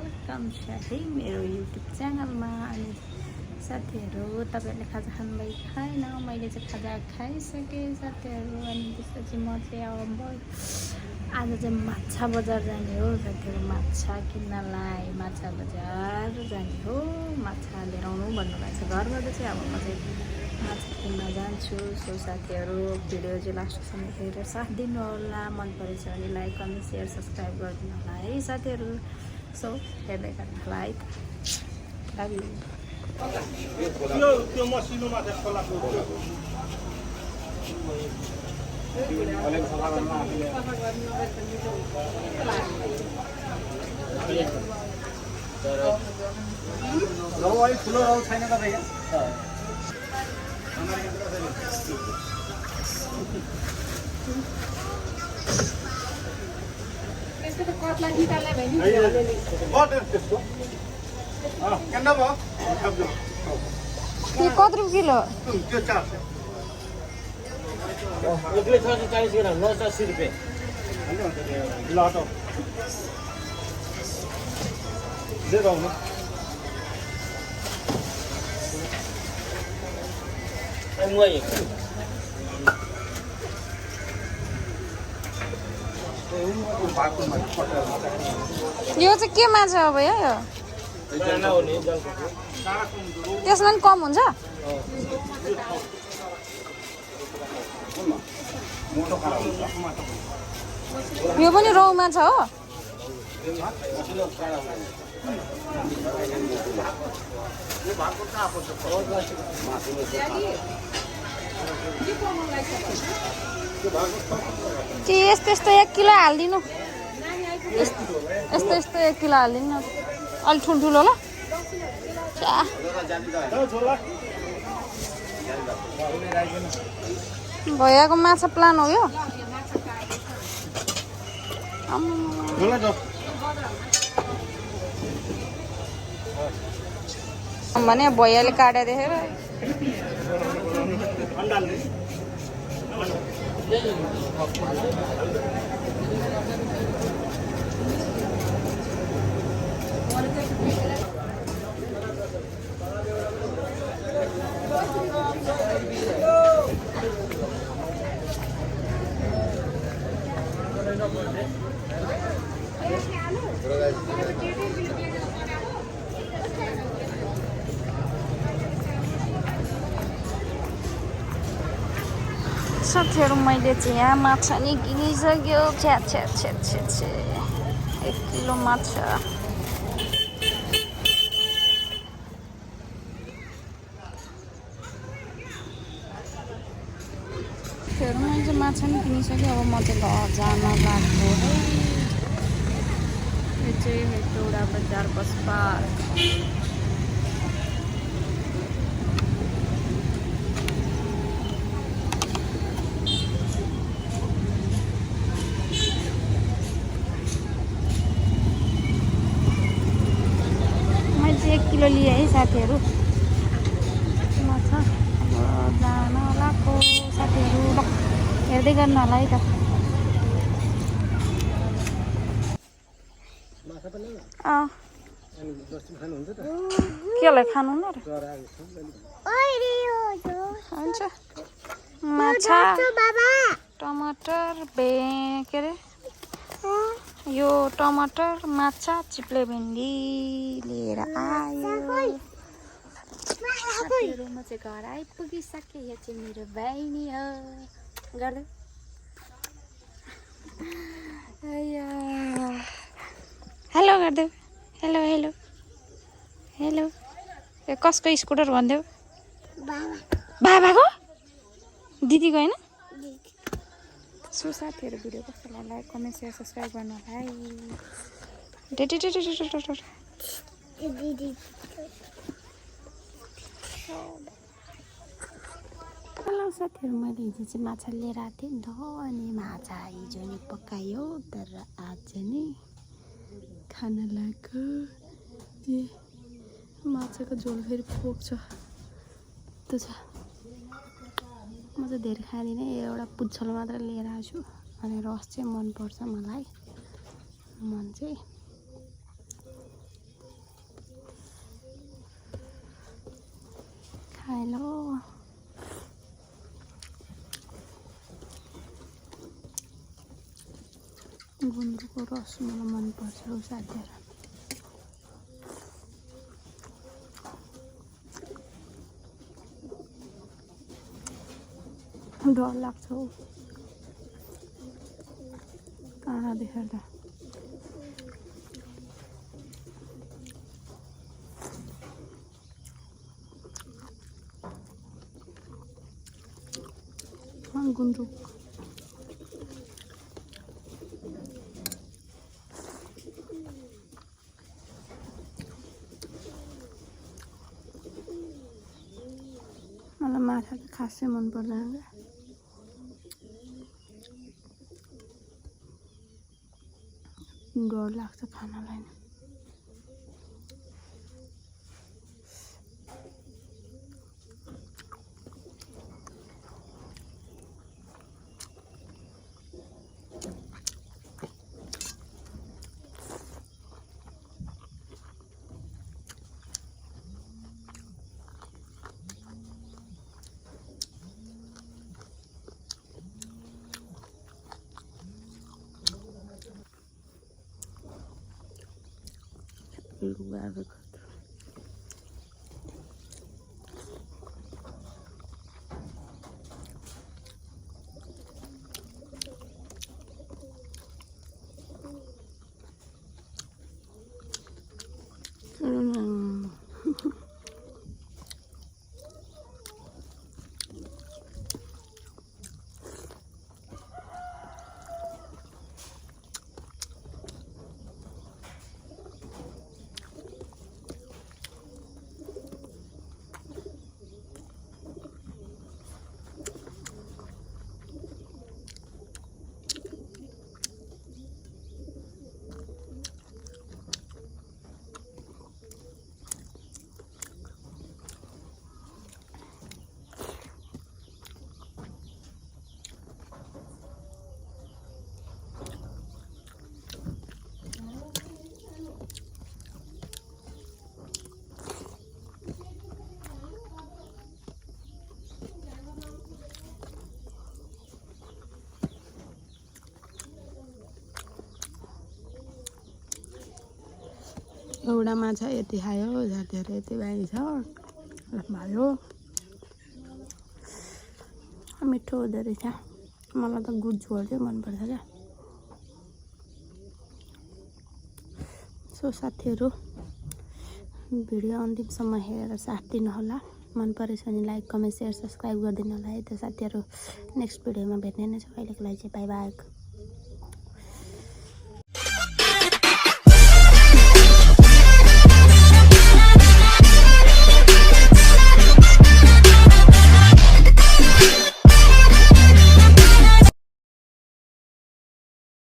Welcome छ है मेरो युट्युब च्यानलमा। अनि साथीहरू तपाईँहरूले खाजा खानुभएको छैन, मैले चाहिँ खाजा खाइसकेँ साथीहरू। अनि त्यसपछि म चाहिँ अब आज चाहिँ माछा बजार जाने हो साथीहरू। माछा किन्नलाई माछा बजार जाने हो, माछा लिएर आउनु भन्नुभएको छ घरबाट चाहिँ। अब म चाहिँ माछा किन्न जान्छु। सो साथीहरू भिडियो चाहिँ लास्टसम्म हेरेर साथ दिनु होला। मन परेछ भने लाइक कमेन्ट सेयर सब्सक्राइब गरिदिनु होला है साथीहरू। सो हेर्दै गर्नुहोला है, लभ यु। त्यो मसिनोमा चाहिँ खोलाको रौ अलिक ठुलो रौ छैन तपाईँ कत्ला निकाल्ने भयो नि कति किलो? त्यो 400 40 ग्राम 80 रुपियाँ लटो लिएर आउनु। यो चाहिँ के माछा हो भैया? यो त्यसमा पनि कम हुन्छ? यो पनि रौ माछा हो? यस्तो यस्तो 1 किलो हालिदिनु, यस्तो यस्तो 1 किलो हालिदिनु, अलिक ठुल्ठुलो ल। भैयाको माछा प्लान हो यो भने भैयाले काटेर देखेर साथीहरू मैले चाहिँ यहाँ माछा नि किनिसक्यो। छ्या छ्या छ्या छ्या छ्या 1 किलो माछा। मैले चाहिँ माछा नि किनिसकेँ। अब म चाहिँ घर जान लाग्छु है। यो चाहिँ हेटौडा बजार बस पार्क। मैले चाहिँ 1 किलो लिएँ है साथीहरू माछा। अब जान लाग्यो साथीहरू, हेर्दै गर्नु होला है त। केलाई खानु न र? हुन्छ माछा, टमाटर, के अरे यो टमाटर, माछा, चिप्ले भिन्डी लिएर आयो साथीहरू। म चाहिँ घर आइपुगिसकेँ। यो चाहिँ मेरो बहिनी हो। गर्दै हेलो गरिदेऊ। Hello hello hello. ए कसको स्कुटर भनिदेऊ? बाबाको? दिदीको होइन? सो साथीहरू भिडियो कस्तो लाग्यो लाइक कमेन्ट सेयर सब्सक्राइब गर्नु होला है। हेलो साथीहरू, मैले हिजो चाहिँ माछा लिएर आएको थिएँ नि त। अनि माछा हिजो नि पकायो, तर आज नि खान लाग्यो। ए माछाको झोल फेरि पोक्छ त्यो छ। म चाहिँ धेरै खाँदिनँ, एउटा पुच्छल मात्र लिएर आएको छु। अनि रस चाहिँ मनपर्छ मलाई। मन चाहिँ रमाइलो। गुन्द्रुकको रस मलाई मनपर्छ हौ साथीहरू। डर लाग्छ हौ कहाँ देखेर त। गुन्द्रुक मलाई माछा त खासै मन पर्दैन। डर लाग्छ खानलाई। lugar एउटा माछा यति खायो, जातिहरू यति बाँकी छ भयो। मिठो हुँदो रहेछ। मलाई त गुज्जोहरू चाहिँ मनपर्छ क्या। सो साथीहरू भिडियो अन्तिमसम्म हेरेर साथ दिनुहोला। मन परेछ भने लाइक कमेन्ट सेयर सब्सक्राइब गरिदिनु होला है त साथीहरू। नेक्स्ट भिडियोमा भेट्ने नै छ। अहिलेको लागि चाहिँ बाई बाई।